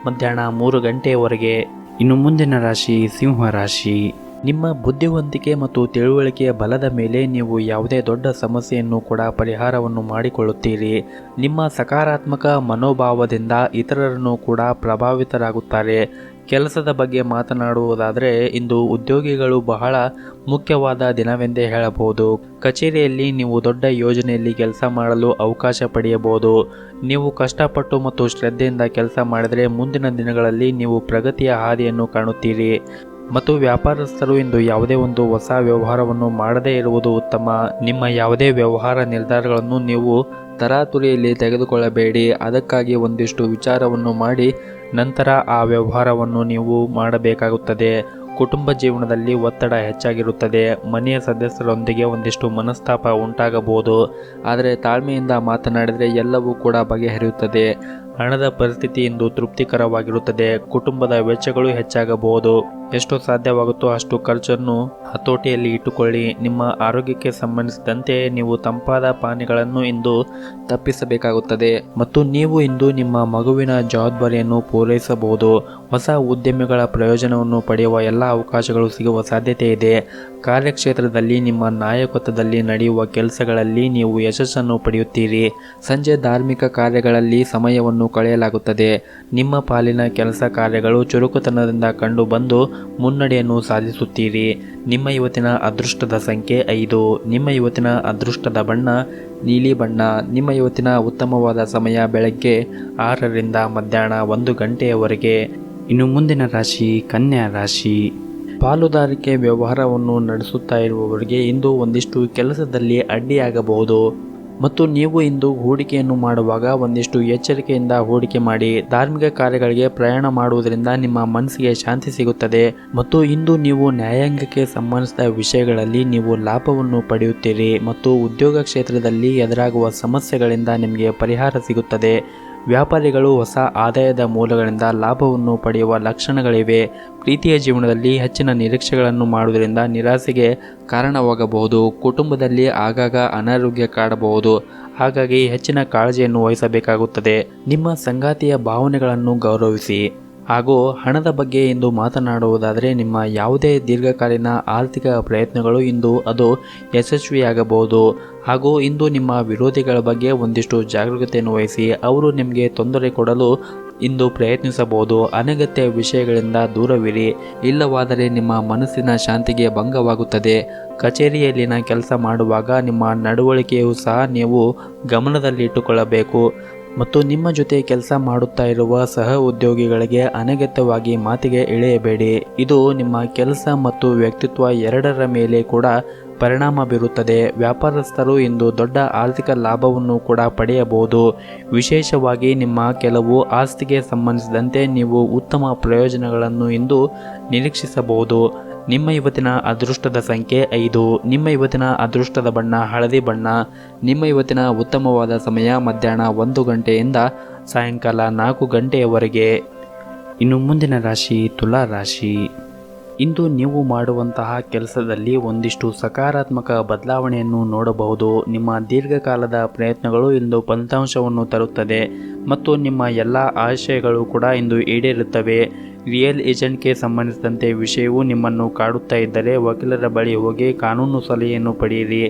ಮಧ್ಯಾಹ್ನ 3 ಗಂಟೆಯವರೆಗೆ. ಇನ್ನು ಮುಂದಿನ ರಾಶಿ ಸಿಂಹ ರಾಶಿ. ನಿಮ್ಮ ಬುದ್ಧಿವಂತಿಕೆ ಮತ್ತು ತಿಳುವಳಿಕೆಯ ಬಲದ ಮೇಲೆ ನೀವು ಯಾವುದೇ ದೊಡ್ಡ ಸಮಸ್ಯೆಯನ್ನು ಕೂಡ ಪರಿಹಾರವನ್ನು ಮಾಡಿಕೊಳ್ಳುತ್ತೀರಿ. ನಿಮ್ಮ ಸಕಾರಾತ್ಮಕ ಮನೋಭಾವದಿಂದ ಇತರರನ್ನು ಕೂಡ ಪ್ರಭಾವಿತರಾಗುತ್ತಾರೆ. ಕೆಲಸದ ಬಗ್ಗೆ ಮಾತನಾಡುವುದಾದರೆ ಇಂದು ಉದ್ಯೋಗಿಗಳು ಬಹಳ ಮುಖ್ಯವಾದ ದಿನವೆಂದೇ ಹೇಳಬಹುದು. ಕಚೇರಿಯಲ್ಲಿ ನೀವು ದೊಡ್ಡ ಯೋಜನೆಯಲ್ಲಿ ಕೆಲಸ ಮಾಡಲು ಅವಕಾಶ ಪಡೆಯಬಹುದು. ನೀವು ಕಷ್ಟಪಟ್ಟು ಮತ್ತು ಶ್ರದ್ಧೆಯಿಂದ ಕೆಲಸ ಮಾಡಿದರೆ ಮುಂದಿನ ದಿನಗಳಲ್ಲಿ ನೀವು ಪ್ರಗತಿಯ ಹಾದಿಯನ್ನು ಕಾಣುತ್ತೀರಿ ಮತ್ತು ವ್ಯಾಪಾರಸ್ಥರು ಇಂದು ಯಾವುದೇ ಒಂದು ಹೊಸ ವ್ಯವಹಾರವನ್ನು ಮಾಡದೇ ಇರುವುದು ಉತ್ತಮ. ನಿಮ್ಮ ಯಾವುದೇ ವ್ಯವಹಾರ ನಿರ್ಧಾರಗಳನ್ನು ನೀವು ತರಾತುರಿಯಲ್ಲಿ ತೆಗೆದುಕೊಳ್ಳಬೇಡಿ. ಅದಕ್ಕಾಗಿ ಒಂದಿಷ್ಟು ವಿಚಾರವನ್ನು ಮಾಡಿ ನಂತರ ಆ ವ್ಯವಹಾರವನ್ನು ನೀವು ಮಾಡಬೇಕಾಗುತ್ತದೆ. ಕುಟುಂಬ ಜೀವನದಲ್ಲಿ ಒತ್ತಡ ಹೆಚ್ಚಾಗಿರುತ್ತದೆ. ಮನೆಯ ಸದಸ್ಯರೊಂದಿಗೆ ಒಂದಿಷ್ಟು ಮನಸ್ತಾಪ ಉಂಟಾಗಬಹುದು. ಆದರೆ ತಾಳ್ಮೆಯಿಂದ ಮಾತನಾಡಿದರೆ ಎಲ್ಲವೂ ಕೂಡ ಬಗೆಹರಿಯುತ್ತದೆ. ಹಣದ ಪರಿಸ್ಥಿತಿ ಇಂದು ತೃಪ್ತಿಕರವಾಗಿರುತ್ತದೆ. ಕುಟುಂಬದ ವೆಚ್ಚಗಳು ಹೆಚ್ಚಾಗಬಹುದು. ಎಷ್ಟು ಸಾಧ್ಯವಾಗುತ್ತೋ ಅಷ್ಟು ಖರ್ಚನ್ನು ಹತೋಟಿಯಲ್ಲಿ ಇಟ್ಟುಕೊಳ್ಳಿ. ನಿಮ್ಮ ಆರೋಗ್ಯಕ್ಕೆ ಸಂಬಂಧಿಸಿದಂತೆ ನೀವು ತಂಪಾದ ಪಾನೀಯಗಳನ್ನು ಇಂದು ತಪ್ಪಿಸಬೇಕಾಗುತ್ತದೆ ಮತ್ತು ನೀವು ಇಂದು ನಿಮ್ಮ ಮಗುವಿನ ಜವಾಬ್ದಾರಿಯನ್ನು ಪೂರೈಸಬಹುದು. ಹೊಸ ಉದ್ಯಮಿಗಳ ಪ್ರಯೋಜನವನ್ನು ಪಡೆಯುವ ಎಲ್ಲ ಅವಕಾಶಗಳು ಸಿಗುವ ಸಾಧ್ಯತೆ ಇದೆ. ಕಾರ್ಯಕ್ಷೇತ್ರದಲ್ಲಿ ನಿಮ್ಮ ನಾಯಕತ್ವದಲ್ಲಿ ನಡೆಯುವ ಕೆಲಸಗಳಲ್ಲಿ ನೀವು ಯಶಸ್ಸನ್ನು ಪಡೆಯುತ್ತೀರಿ. ಸಂಜೆ ಧಾರ್ಮಿಕ ಕಾರ್ಯಗಳಲ್ಲಿ ಸಮಯವನ್ನು ಕಳೆಯಲಾಗುತ್ತದೆ. ನಿಮ್ಮ ಪಾಲಿನ ಕೆಲಸ ಕಾರ್ಯಗಳು ಚುರುಕುತನದಿಂದ ಕಂಡು ಬಂದು ಮುನ್ನಡೆಯನ್ನು ಸಾಧಿಸುತ್ತೀರಿ. ನಿಮ್ಮ ಇವತ್ತಿನ ಅದೃಷ್ಟದ ಸಂಖ್ಯೆ 5. ನಿಮ್ಮ ಇವತ್ತಿನ ಅದೃಷ್ಟದ ಬಣ್ಣ ನೀಲಿ ಬಣ್ಣ. ನಿಮ್ಮ ಇವತ್ತಿನ ಉತ್ತಮವಾದ ಸಮಯ ಬೆಳಗ್ಗೆ 6ರಿಂದ ಮಧ್ಯಾಹ್ನ 1 ಗಂಟೆಯವರೆಗೆ. ಇನ್ನು ಮುಂದಿನ ರಾಶಿ ಕನ್ಯಾ ರಾಶಿ. ಪಾಲುದಾರಿಕೆ ವ್ಯವಹಾರವನ್ನು ನಡೆಸುತ್ತಾ ಇರುವವರಿಗೆ ಇಂದು ಒಂದಿಷ್ಟು ಕೆಲಸದಲ್ಲಿ ಅಡ್ಡಿಯಾಗಬಹುದು ಮತ್ತು ನೀವು ಇಂದು ಹೂಡಿಕೆಯನ್ನು ಮಾಡುವಾಗ ಒಂದಿಷ್ಟು ಎಚ್ಚರಿಕೆಯಿಂದ ಹೂಡಿಕೆ ಮಾಡಿ. ಧಾರ್ಮಿಕ ಕಾರ್ಯಗಳಿಗೆ ಪ್ರಯಾಣ ಮಾಡುವುದರಿಂದ ನಿಮ್ಮ ಮನಸ್ಸಿಗೆ ಶಾಂತಿ ಸಿಗುತ್ತದೆ ಮತ್ತು ಇಂದು ನೀವು ನ್ಯಾಯಾಂಗಕ್ಕೆ ಸಂಬಂಧಿಸಿದ ವಿಷಯಗಳಲ್ಲಿ ನೀವು ಲಾಭವನ್ನು ಪಡೆಯುತ್ತೀರಿ ಮತ್ತು ಉದ್ಯೋಗ ಕ್ಷೇತ್ರದಲ್ಲಿ ಎದುರಾಗುವ ಸಮಸ್ಯೆಗಳಿಂದ ನಿಮಗೆ ಪರಿಹಾರ ಸಿಗುತ್ತದೆ. ವ್ಯಾಪಾರಿಗಳು ಹೊಸ ಆದಾಯದ ಮೂಲಗಳಿಂದ ಲಾಭವನ್ನು ಪಡೆಯುವ ಲಕ್ಷಣಗಳಿವೆ. ಪ್ರೀತಿಯ ಜೀವನದಲ್ಲಿ ಹೆಚ್ಚಿನ ನಿರೀಕ್ಷೆಗಳನ್ನು ಮಾಡುವುದರಿಂದ ನಿರಾಸೆಗೆ ಕಾರಣವಾಗಬಹುದು. ಕುಟುಂಬದಲ್ಲಿ ಆಗಾಗ ಅನಾರೋಗ್ಯ ಕಾಡಬಹುದು, ಹಾಗಾಗಿ ಹೆಚ್ಚಿನ ಕಾಳಜಿಯನ್ನು ವಹಿಸಬೇಕಾಗುತ್ತದೆ. ನಿಮ್ಮ ಸಂಗಾತಿಯ ಭಾವನೆಗಳನ್ನು ಗೌರವಿಸಿ. ಹಾಗೂ ಹಣದ ಬಗ್ಗೆ ಇಂದು ಮಾತನಾಡುವುದಾದರೆ, ನಿಮ್ಮ ಯಾವುದೇ ದೀರ್ಘಕಾಲೀನ ಆರ್ಥಿಕ ಪ್ರಯತ್ನಗಳು ಇಂದು ಅದು ಯಶಸ್ವಿಯಾಗಬಹುದು. ಹಾಗೂ ಇಂದು ನಿಮ್ಮ ವಿರೋಧಿಗಳ ಬಗ್ಗೆ ಒಂದಿಷ್ಟು ಜಾಗರೂಕತೆಯನ್ನು ವಹಿಸಿ. ಅವರು ನಿಮಗೆ ತೊಂದರೆ ಕೊಡಲು ಇಂದು ಪ್ರಯತ್ನಿಸಬಹುದು. ಅನಗತ್ಯ ವಿಷಯಗಳಿಂದ ದೂರವಿರಿ, ಇಲ್ಲವಾದರೆ ನಿಮ್ಮ ಮನಸ್ಸಿನ ಶಾಂತಿಗೆ ಭಂಗವಾಗುತ್ತದೆ. ಕಚೇರಿಯಲ್ಲಿನ ಕೆಲಸ ಮಾಡುವಾಗ ನಿಮ್ಮ ನಡವಳಿಕೆಯೂ ಸಹ ನೀವು ಗಮನದಲ್ಲಿಟ್ಟುಕೊಳ್ಳಬೇಕು. ಮತ್ತು ನಿಮ್ಮ ಜೊತೆ ಕೆಲಸ ಮಾಡುತ್ತಾ ಇರುವ ಸಹ ಉದ್ಯೋಗಿಗಳಿಗೆ ಅನಗತ್ಯವಾಗಿ ಮಾತಿಗೆ ಇಳಿಯಬೇಡಿ. ಇದು ನಿಮ್ಮ ಕೆಲಸ ಮತ್ತು ವ್ಯಕ್ತಿತ್ವ ಎರಡರ ಮೇಲೆ ಕೂಡ ಪರಿಣಾಮ ಬೀರುತ್ತದೆ. ವ್ಯಾಪಾರಸ್ಥರು ಇಂದು ದೊಡ್ಡ ಆರ್ಥಿಕ ಲಾಭವನ್ನು ಕೂಡ ಪಡೆಯಬಹುದು. ವಿಶೇಷವಾಗಿ ನಿಮ್ಮ ಕೆಲವು ಆಸ್ತಿಗೆ ಸಂಬಂಧಿಸಿದಂತೆ ನೀವು ಉತ್ತಮ ಪ್ರಯೋಜನಗಳನ್ನು ಇಂದು ನಿರೀಕ್ಷಿಸಬಹುದು. ನಿಮ್ಮ ಇವತ್ತಿನ ಅದೃಷ್ಟದ ಸಂಖ್ಯೆ 5. ನಿಮ್ಮ ಇವತ್ತಿನ ಅದೃಷ್ಟದ ಬಣ್ಣ ಹಳದಿ ಬಣ್ಣ. ನಿಮ್ಮ ಇವತ್ತಿನ ಉತ್ತಮವಾದ ಸಮಯ ಮಧ್ಯಾಹ್ನ 1 ಗಂಟೆಯಿಂದ ಸಾಯಂಕಾಲ 4 ಗಂಟೆಯವರೆಗೆ. ಇನ್ನು ಮುಂದಿನ ರಾಶಿ ತುಲಾ ರಾಶಿ. ಇಂದು ನೀವು ಮಾಡುವಂತಹ ಕೆಲಸದಲ್ಲಿ ಒಂದಿಷ್ಟು ಸಕಾರಾತ್ಮಕ ಬದಲಾವಣೆಯನ್ನು ನೋಡಬಹುದು. ನಿಮ್ಮ ದೀರ್ಘಕಾಲದ ಪ್ರಯತ್ನಗಳು ಇಂದು ಫಲಿತಾಂಶವನ್ನು ತರುತ್ತದೆ ಮತ್ತು ನಿಮ್ಮ ಎಲ್ಲ ಆಶಯಗಳು ಕೂಡ ಇಂದು ಈಡೇರುತ್ತವೆ. ರಿಯಲ್ ಏಜೆಂಟ್ಗೆ ಸಂಬಂಧಿಸಿದಂತೆ ವಿಷಯವು ನಿಮ್ಮನ್ನು ಕಾಡುತ್ತಾ ಇದ್ದರೆ ವಕೀಲರ ಬಳಿ ಹೋಗಿ ಕಾನೂನು ಸಲಹೆಯನ್ನು ಪಡೆಯಿರಿ.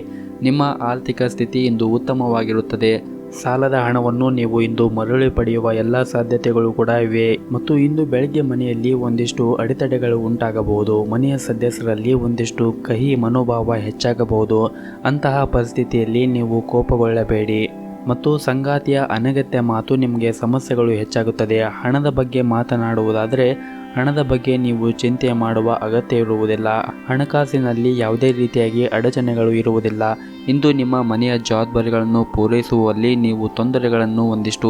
ನಿಮ್ಮ ಆರ್ಥಿಕ ಸ್ಥಿತಿ ಇಂದು ಉತ್ತಮವಾಗಿರುತ್ತದೆ. ಸಾಲದ ಹಣವನ್ನು ನೀವು ಇಂದು ಮರಳಿ ಪಡೆಯುವ ಎಲ್ಲ ಸಾಧ್ಯತೆಗಳು ಕೂಡ ಇವೆ. ಮತ್ತು ಇಂದು ಬೆಳಗ್ಗೆ ಮನೆಯಲ್ಲಿ ಒಂದಿಷ್ಟು ಅಡೆತಡೆಗಳು ಉಂಟಾಗಬಹುದು. ಮನೆಯ ಸದಸ್ಯರಲ್ಲಿ ಒಂದಿಷ್ಟು ಕಹಿ ಮನೋಭಾವ ಹೆಚ್ಚಾಗಬಹುದು. ಅಂತಹ ಪರಿಸ್ಥಿತಿಯಲ್ಲಿ ನೀವು ಕೋಪಗೊಳ್ಳಬೇಡಿ. ಮತ್ತು ಸಂಗಾತಿಯ ಅನಗತ್ಯ ಮಾತು ನಿಮಗೆ ಸಮಸ್ಯೆಗಳು ಹೆಚ್ಚಾಗುತ್ತದೆ. ಹಣದ ಬಗ್ಗೆ ಮಾತನಾಡುವುದಾದರೆ, ಹಣದ ಬಗ್ಗೆ ನೀವು ಚಿಂತೆ ಮಾಡುವ ಅಗತ್ಯ ಇರುವುದಿಲ್ಲ. ಹಣಕಾಸಿನಲ್ಲಿ ಯಾವುದೇ ರೀತಿಯಾಗಿ ಅಡಚಣೆಗಳು ಇರುವುದಿಲ್ಲ. ಇಂದು ನಿಮ್ಮ ಮನೆಯ ಜವಾಬ್ದಾರಿಗಳನ್ನು ಪೂರೈಸುವಲ್ಲಿ ನೀವು ತೊಂದರೆಗಳನ್ನು ಒಂದಿಷ್ಟು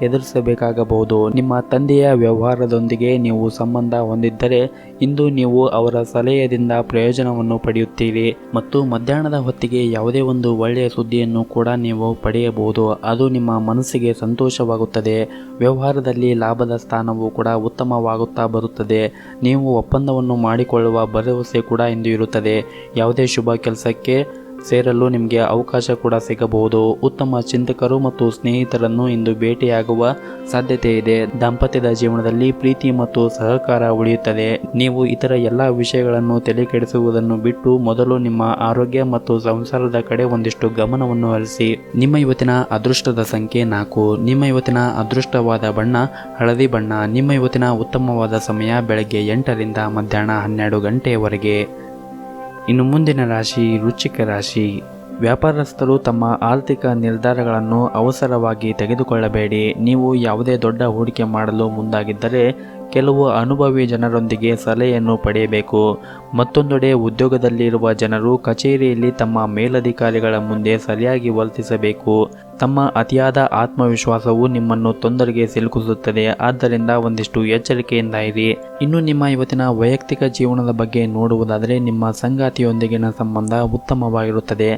ಎದುರಿಸಬೇಕಾಗಬಹುದು. ನಿಮ್ಮ ತಂದೆಯ ವ್ಯವಹಾರದೊಂದಿಗೆ ನೀವು ಸಂಬಂಧ ಹೊಂದಿದ್ದರೆ ಇಂದು ನೀವು ಅವರ ಸಲಹೆಯಿಂದ ಪ್ರಯೋಜನವನ್ನು ಪಡೆಯುತ್ತೀರಿ. ಮತ್ತು ಮಧ್ಯಾಹ್ನದ ಹೊತ್ತಿಗೆ ಯಾವುದೇ ಒಂದು ಒಳ್ಳೆಯ ಸುದ್ದಿಯನ್ನು ಕೂಡ ನೀವು ಪಡೆಯಬಹುದು. ಅದು ನಿಮ್ಮ ಮನಸ್ಸಿಗೆ ಸಂತೋಷವಾಗುತ್ತದೆ. ವ್ಯವಹಾರದಲ್ಲಿ ಲಾಭದ ಸ್ಥಾನವು ಕೂಡ ಉತ್ತಮವಾಗುತ್ತಾ ಬರುತ್ತದೆ. ನೀವು ಒಪ್ಪಂದವನ್ನು ಮಾಡಿಕೊಳ್ಳುವ ಭರವಸೆ ಕೂಡ ಇಂದು ಇರುತ್ತದೆ. ಯಾವುದೇ ಶುಭ ಕೆಲಸಕ್ಕೆ ಸೇರಲು ನಿಮಗೆ ಅವಕಾಶ ಕೂಡ ಸಿಗಬಹುದು. ಉತ್ತಮ ಚಿಂತಕರು ಮತ್ತು ಸ್ನೇಹಿತರನ್ನು ಇಂದು ಭೇಟಿಯಾಗುವ ಸಾಧ್ಯತೆ ಇದೆ. ದಾಂಪತ್ಯದ ಜೀವನದಲ್ಲಿ ಪ್ರೀತಿ ಮತ್ತು ಸಹಕಾರ ಉಳಿಯುತ್ತದೆ. ನೀವು ಇತರ ಎಲ್ಲ ವಿಷಯಗಳನ್ನು ತಲೆಕೆಡಿಸುವುದನ್ನು ಬಿಟ್ಟು ಮೊದಲು ನಿಮ್ಮ ಆರೋಗ್ಯ ಮತ್ತು ಸಂಸಾರದ ಕಡೆ ಒಂದಿಷ್ಟು ಗಮನವನ್ನು ಹರಿಸಿ. ನಿಮ್ಮ ಇವತ್ತಿನ ಅದೃಷ್ಟದ ಸಂಖ್ಯೆ 4. ನಿಮ್ಮ ಇವತ್ತಿನ ಅದೃಷ್ಟವಾದ ಬಣ್ಣ ಹಳದಿ ಬಣ್ಣ. ನಿಮ್ಮ ಇವತ್ತಿನ ಉತ್ತಮವಾದ ಸಮಯ ಬೆಳಗ್ಗೆ 8ರಿಂದ ಮಧ್ಯಾಹ್ನ 12 ಗಂಟೆಯವರೆಗೆ. ಇನ್ನು ಮುಂದಿನ ರಾಶಿ ವೃಶ್ಚಿಕ ರಾಶಿ. ವ್ಯಾಪಾರಸ್ಥರು ತಮ್ಮ ಆರ್ಥಿಕ ನಿರ್ಧಾರಗಳನ್ನು ಅವಸರವಾಗಿ ತೆಗೆದುಕೊಳ್ಳಬೇಡಿ. ನೀವು ಯಾವುದೇ ದೊಡ್ಡ ಹೂಡಿಕೆ ಮಾಡಲು ಮುಂದಾಗಿದ್ದರೆ ಕೆಲವು ಅನುಭವಿ ಜನರೊಂದಿಗೆ ಸಲಹೆಯನ್ನು ಪಡೆಯಬೇಕು. ಮತ್ತೊಂದೆಡೆ ಉದ್ಯೋಗದಲ್ಲಿರುವ ಜನರು ಕಚೇರಿಯಲ್ಲಿ ತಮ್ಮ ಮೇಲಧಿಕಾರಿಗಳ ಮುಂದೆ ಸರಿಯಾಗಿ ವರ್ತಿಸಬೇಕು. ತಮ್ಮ ಅತಿಯಾದ ಆತ್ಮವಿಶ್ವಾಸವು ನಿಮ್ಮನ್ನು ತೊಂದರೆಗೆ ಸಿಲುಕಿಸುತ್ತದೆ. ಆದ್ದರಿಂದ ಒಂದಿಷ್ಟು ಎಚ್ಚರಿಕೆಯಿಂದ ಇರಿ. ಇನ್ನು ನಿಮ್ಮ ಇವತ್ತಿನ ವೈಯಕ್ತಿಕ ಜೀವನದ ಬಗ್ಗೆ ನೋಡುವುದಾದರೆ, ನಿಮ್ಮ ಸಂಗಾತಿಯೊಂದಿಗಿನ ಸಂಬಂಧ ಉತ್ತಮವಾಗಿರುತ್ತದೆ.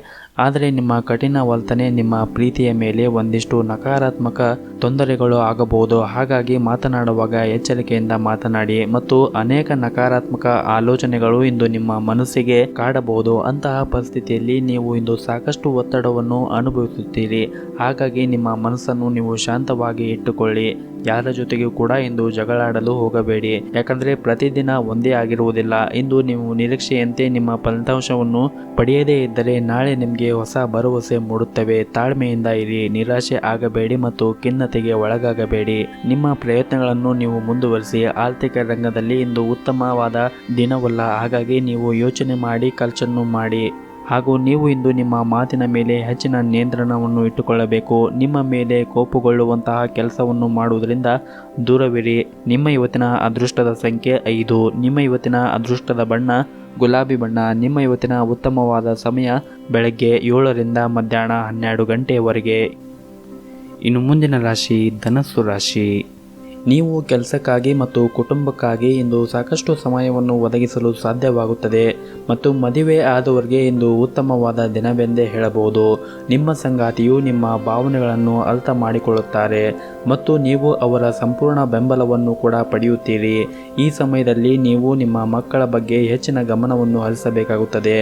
ಆದರೆ ನಿಮ್ಮ ಕಠಿಣ ವರ್ತನೆ ನಿಮ್ಮ ಪ್ರೀತಿಯ ಮೇಲೆ ಒಂದಿಷ್ಟು ನಕಾರಾತ್ಮಕ ತೊಂದರೆಗಳು ಆಗಬಹುದು. ಹಾಗಾಗಿ ಮಾತನಾಡುವಾಗ ಎಚ್ಚರಿಕೆಯಿಂದ ಮಾತನಾಡಿ. ಮತ್ತು ಅನೇಕ ನಕಾರಾತ್ಮಕ ಆಲೋಚನೆಗಳು ಇಂದು ನಿಮ್ಮ ಮನಸ್ಸಿಗೆ ಕಾಡಬಹುದು. ಅಂತಹ ಪರಿಸ್ಥಿತಿಯಲ್ಲಿ ನೀವು ಇಂದು ಸಾಕಷ್ಟು ಒತ್ತಡವನ್ನು ಅನುಭವಿಸುತ್ತೀರಿ. ಹಾಗಾಗಿ ನಿಮ್ಮ ಮನಸ್ಸನ್ನು ನೀವು ಶಾಂತವಾಗಿ ಇಟ್ಟುಕೊಳ್ಳಿ. ಯಾರ ಜೊತೆಗೂ ಕೂಡ ಇಂದು ಜಗಳಾಡಲು ಹೋಗಬೇಡಿ. ಯಾಕಂದರೆ ಪ್ರತಿದಿನ ಒಂದೇ ಆಗಿರುವುದಿಲ್ಲ. ಇಂದು ನೀವು ನಿರೀಕ್ಷೆಯಂತೆ ನಿಮ್ಮ ಫಲಿತಾಂಶವನ್ನು ಪಡೆಯದೇ ಇದ್ದರೆ ನಾಳೆ ನಿಮಗೆ ಹೊಸ ಭರವಸೆ ಮೂಡುತ್ತವೆ. ತಾಳ್ಮೆಯಿಂದ ಇರಿ, ನಿರಾಶೆ ಆಗಬೇಡಿ ಮತ್ತು ಖಿನ್ನತೆಗೆ ಒಳಗಾಗಬೇಡಿ. ನಿಮ್ಮ ಪ್ರಯತ್ನಗಳನ್ನು ನೀವು ಮುಂದುವರಿಸಿ. ಆರ್ಥಿಕ ರಂಗದಲ್ಲಿ ಇಂದು ಉತ್ತಮವಾದ ದಿನವಲ್ಲ. ಹಾಗಾಗಿ ನೀವು ಯೋಚನೆ ಮಾಡಿ ಖರ್ಚನ್ನು ಮಾಡಿ. ಹಾಗೂ ನೀವು ಇಂದು ನಿಮ್ಮ ಮಾತಿನ ಮೇಲೆ ಹೆಚ್ಚಿನ ನಿಯಂತ್ರಣವನ್ನು ಇಟ್ಟುಕೊಳ್ಳಬೇಕು. ನಿಮ್ಮ ಮೇಲೆ ಕೋಪಗೊಳ್ಳುವಂತಹ ಕೆಲಸವನ್ನು ಮಾಡುವುದರಿಂದ ದೂರವಿರಿ. ನಿಮ್ಮ ಇವತ್ತಿನ ಅದೃಷ್ಟದ ಸಂಖ್ಯೆ 5. ನಿಮ್ಮ ಇವತ್ತಿನ ಅದೃಷ್ಟದ ಬಣ್ಣ ಗುಲಾಬಿ ಬಣ್ಣ. ನಿಮ್ಮ ಇವತ್ತಿನ ಉತ್ತಮವಾದ ಸಮಯ ಬೆಳಗ್ಗೆ 7ರಿಂದ ಮಧ್ಯಾಹ್ನ 12 ಗಂಟೆಯವರೆಗೆ. ಇನ್ನು ಮುಂದಿನ ರಾಶಿ ಧನಸ್ಸು ರಾಶಿ. ನೀವು ಕೆಲಸಕ್ಕಾಗಿ ಮತ್ತು ಕುಟುಂಬಕ್ಕಾಗಿ ಇಂದು ಸಾಕಷ್ಟು ಸಮಯವನ್ನು ಒದಗಿಸಲು ಸಾಧ್ಯವಾಗುತ್ತದೆ ಮತ್ತು ಮದುವೆ ಆದವರಿಗೆ ಇಂದು ಉತ್ತಮವಾದ ದಿನವೆಂದೇ ಹೇಳಬಹುದು. ನಿಮ್ಮ ಸಂಗಾತಿಯು ನಿಮ್ಮ ಭಾವನೆಗಳನ್ನು ಅರ್ಥ ಮಾಡಿಕೊಳ್ಳುತ್ತಾರೆ ಮತ್ತು ನೀವು ಅವರ ಸಂಪೂರ್ಣ ಬೆಂಬಲವನ್ನು ಕೂಡ ಪಡೆಯುತ್ತೀರಿ. ಈ ಸಮಯದಲ್ಲಿ ನೀವು ನಿಮ್ಮ ಮಕ್ಕಳ ಬಗ್ಗೆ ಹೆಚ್ಚಿನ ಗಮನವನ್ನು ಹರಿಸಬೇಕಾಗುತ್ತದೆ.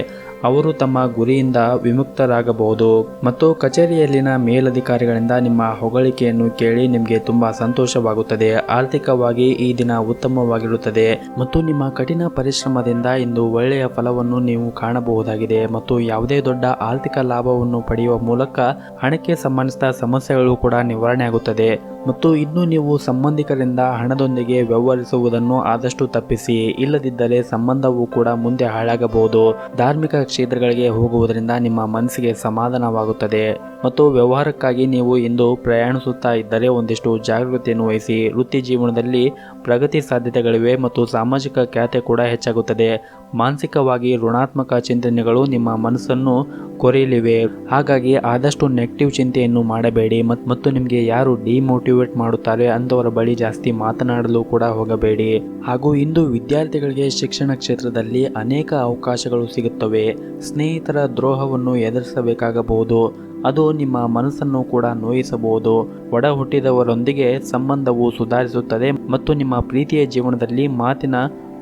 ಅವರು ತಮ್ಮ ಗುರಿಯಿಂದ ವಿಮುಕ್ತರಾಗಬಹುದು ಮತ್ತು ಕಚೇರಿಯಲ್ಲಿನ ಮೇಲಧಿಕಾರಿಗಳಿಂದ ನಿಮ್ಮ ಹೊಗಳಿಕೆಯನ್ನು ಕೇಳಿ ನಿಮಗೆ ತುಂಬಾ ಸಂತೋಷವಾಗುತ್ತದೆ. ಆರ್ಥಿಕವಾಗಿ ಈ ದಿನ ಉತ್ತಮವಾಗಿರುತ್ತದೆ ಮತ್ತು ನಿಮ್ಮ ಕಠಿಣ ಪರಿಶ್ರಮದಿಂದ ಇಂದು ಒಳ್ಳೆಯ ಫಲವನ್ನು ನೀವು ಕಾಣಬಹುದಾಗಿದೆ ಮತ್ತು ಯಾವುದೇ ದೊಡ್ಡ ಆರ್ಥಿಕ ಲಾಭವನ್ನು ಪಡೆಯುವ ಮೂಲಕ ಹಣಕ್ಕೆ ಸಂಬಂಧಿಸಿದ ಸಮಸ್ಯೆಗಳು ಕೂಡ ನಿವಾರಣೆ ಆಗುತ್ತದೆ. ಮತ್ತು ಇನ್ನು ನೀವು ಸಂಬಂಧಿಕರಿಂದ ಹಣದೊಂದಿಗೆ ವ್ಯವಹರಿಸುವುದನ್ನು ಆದಷ್ಟು ತಪ್ಪಿಸಿ, ಇಲ್ಲದಿದ್ದರೆ ಸಂಬಂಧವು ಕೂಡ ಮುಂದೆ ಹಾಳಾಗಬಹುದು. ಧಾರ್ಮಿಕ ಕ್ಷೇತ್ರಗಳಿಗೆ ಹೋಗುವುದರಿಂದ ನಿಮ್ಮ ಮನಸ್ಸಿಗೆ ಸಮಾಧಾನವಾಗುತ್ತದೆ ಮತ್ತು ವ್ಯವಹಾರಕ್ಕಾಗಿ ನೀವು ಇಂದು ಪ್ರಯಾಣಿಸುತ್ತಾ ಇದ್ದರೆ ಒಂದಿಷ್ಟು ಜಾಗೃತಿಯನ್ನು ವಹಿಸಿ. ವೃತ್ತಿ ಜೀವನದಲ್ಲಿ ಪ್ರಗತಿ ಸಾಧ್ಯತೆಗಳಿವೆ ಮತ್ತು ಸಾಮಾಜಿಕ ಖ್ಯಾತೆ ಕೂಡ ಹೆಚ್ಚಾಗುತ್ತದೆ. ಮಾನಸಿಕವಾಗಿ ಋಣಾತ್ಮಕ ಚಿಂತನೆಗಳು ನಿಮ್ಮ ಮನಸ್ಸನ್ನು ಕೊರೆಯಲಿವೆ. ಹಾಗಾಗಿ ಆದಷ್ಟು ನೆಗೆಟಿವ್ ಚಿಂತೆಯನ್ನು ಮಾಡಬೇಡಿ ಮತ್ತು ನಿಮಗೆ ಯಾರು ಡಿಮೋಟಿವೇಟ್ ಮಾಡುತ್ತಾರೆ ಅಂತವರ ಬಳಿ ಜಾಸ್ತಿ ಮಾತನಾಡಲು ಕೂಡ ಹೋಗಬೇಡಿ. ಹಾಗೂ ಇಂದು ವಿದ್ಯಾರ್ಥಿಗಳಿಗೆ ಶಿಕ್ಷಣ ಕ್ಷೇತ್ರದಲ್ಲಿ ಅನೇಕ ಅವಕಾಶಗಳು ಸಿಗುತ್ತವೆ. ಸ್ನೇಹಿತರ ದ್ರೋಹವನ್ನು ಎದುರಿಸಬೇಕಾಗಬಹುದು. ಅದು ನಿಮ್ಮ ಮನಸ್ಸನ್ನು ಕೂಡ ನೋಯಿಸಬಹುದು. ಒಡ ಹುಟ್ಟಿದವರೊಂದಿಗೆ ಸಂಬಂಧವು ಸುಧಾರಿಸುತ್ತದೆ ಮತ್ತು ನಿಮ್ಮ ಪ್ರೀತಿಯ ಜೀವನದಲ್ಲಿ ಮಾತಿನ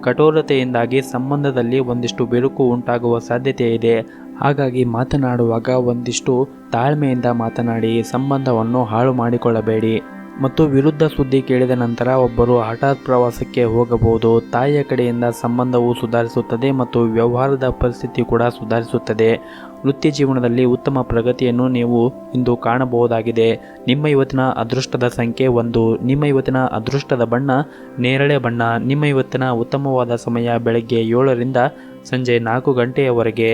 ಕಠೋರತೆಯಿಂದಾಗಿ ಸಂಬಂಧದಲ್ಲಿ ಒಂದಿಷ್ಟು ಬಿರುಕು ಉಂಟಾಗುವ ಸಾಧ್ಯತೆ ಇದೆ. ಹಾಗಾಗಿ ಮಾತನಾಡುವಾಗ ಒಂದಿಷ್ಟು ತಾಳ್ಮೆಯಿಂದ ಮಾತನಾಡಿ, ಸಂಬಂಧವನ್ನು ಹಾಳು ಮಾಡಿಕೊಳ್ಳಬೇಡಿ. ಮತ್ತು ವಿರುದ್ಧ ಸುದ್ದಿ ಕೇಳಿದ ನಂತರ ಒಬ್ಬರು ಹಠಾತ್ ಪ್ರವಾಸಕ್ಕೆ ಹೋಗಬಹುದು. ತಾಯಿಯ ಕಡೆಯಿಂದ ಸಂಬಂಧವು ಸುಧಾರಿಸುತ್ತದೆ ಮತ್ತು ವ್ಯವಹಾರದ ಪರಿಸ್ಥಿತಿ ಕೂಡ ಸುಧಾರಿಸುತ್ತದೆ. ವೃತ್ತಿ ಜೀವನದಲ್ಲಿ ಉತ್ತಮ ಪ್ರಗತಿಯನ್ನು ನೀವು ಇಂದು ಕಾಣಬಹುದಾಗಿದೆ. ನಿಮ್ಮ ಇವತ್ತಿನ ಅದೃಷ್ಟದ ಸಂಖ್ಯೆ 1. ನಿಮ್ಮ ಇವತ್ತಿನ ಅದೃಷ್ಟದ ಬಣ್ಣ ನೇರಳೆ ಬಣ್ಣ. ನಿಮ್ಮ ಇವತ್ತಿನ ಉತ್ತಮವಾದ ಸಮಯ ಬೆಳಗ್ಗೆ 7ರಿಂದ ಸಂಜೆ 4 ಗಂಟೆಯವರೆಗೆ.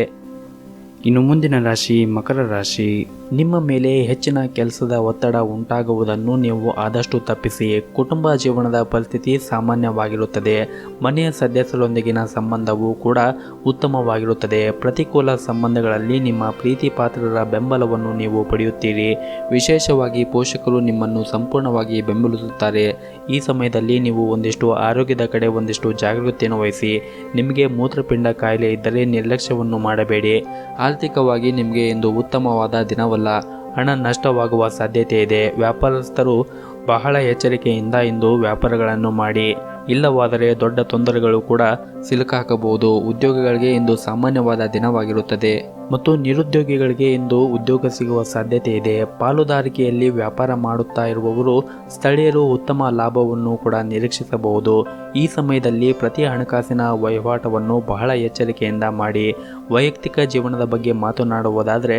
ಇನ್ನು ಮುಂದಿನ ರಾಶಿ ಮಕರ ರಾಶಿ. ನಿಮ್ಮ ಮೇಲೆ ಹೆಚ್ಚಿನ ಕೆಲಸದ ಒತ್ತಡ ಉಂಟಾಗುವುದನ್ನು ನೀವು ಆದಷ್ಟು ತಪ್ಪಿಸಿ. ಕುಟುಂಬ ಜೀವನದ ಪರಿಸ್ಥಿತಿ ಸಾಮಾನ್ಯವಾಗಿರುತ್ತದೆ. ಮನೆಯ ಸದಸ್ಯರೊಂದಿಗಿನ ಸಂಬಂಧವೂ ಕೂಡ ಉತ್ತಮವಾಗಿರುತ್ತದೆ. ಪ್ರತಿಕೂಲ ಸಂಬಂಧಗಳಲ್ಲಿ ನಿಮ್ಮ ಪ್ರೀತಿ ಪಾತ್ರರ ಬೆಂಬಲವನ್ನು ನೀವು ಪಡೆಯುತ್ತೀರಿ. ವಿಶೇಷವಾಗಿ ಪೋಷಕರು ನಿಮ್ಮನ್ನು ಸಂಪೂರ್ಣವಾಗಿ ಬೆಂಬಲಿಸುತ್ತಾರೆ. ಈ ಸಮಯದಲ್ಲಿ ನೀವು ಒಂದಿಷ್ಟು ಆರೋಗ್ಯದ ಕಡೆ ಒಂದಿಷ್ಟು ಜಾಗೃತಿಯನ್ನು ವಹಿಸಿ. ನಿಮಗೆ ಮೂತ್ರಪಿಂಡ ಕಾಯಿಲೆ ಇದ್ದರೆ ನಿರ್ಲಕ್ಷ್ಯವನ್ನು ಮಾಡಬೇಡಿ. ಆರ್ಥಿಕವಾಗಿ ನಿಮಗೆ ಇಂದು ಉತ್ತಮವಾದ ದಿನವಲ್ಲ. ಹಣ ನಷ್ಟವಾಗುವ ಸಾಧ್ಯತೆ ಇದೆ. ವ್ಯಾಪಾರಸ್ಥರು ಬಹಳ ಎಚ್ಚರಿಕೆಯಿಂದ ಇಂದು ವ್ಯಾಪಾರಗಳನ್ನು ಮಾಡಿ, ಇಲ್ಲವಾದರೆ ದೊಡ್ಡ ತೊಂದರೆಗಳು ಕೂಡ ಸಿಲುಕಾಕಬಹುದು. ಉದ್ಯೋಗಿಗಳಿಗೆ ಇಂದು ಸಾಮಾನ್ಯವಾದ ದಿನವಾಗಿರುತ್ತದೆ ಮತ್ತು ನಿರುದ್ಯೋಗಿಗಳಿಗೆ ಇಂದು ಉದ್ಯೋಗ ಸಿಗುವ ಸಾಧ್ಯತೆ ಇದೆ. ಪಾಲುದಾರಿಕೆಯಲ್ಲಿ ವ್ಯಾಪಾರ ಮಾಡುತ್ತಾ ಇರುವವರು ಸ್ಥಳೀಯರು ಉತ್ತಮ ಲಾಭವನ್ನು ಕೂಡ ನಿರೀಕ್ಷಿಸಬಹುದು. ಈ ಸಮಯದಲ್ಲಿ ಪ್ರತಿ ಹಣಕಾಸಿನ ವಹಿವಾಟವನ್ನು ಬಹಳ ಎಚ್ಚರಿಕೆಯಿಂದ ಮಾಡಿ. ವೈಯಕ್ತಿಕ ಜೀವನದ ಬಗ್ಗೆ ಮಾತನಾಡುವುದಾದರೆ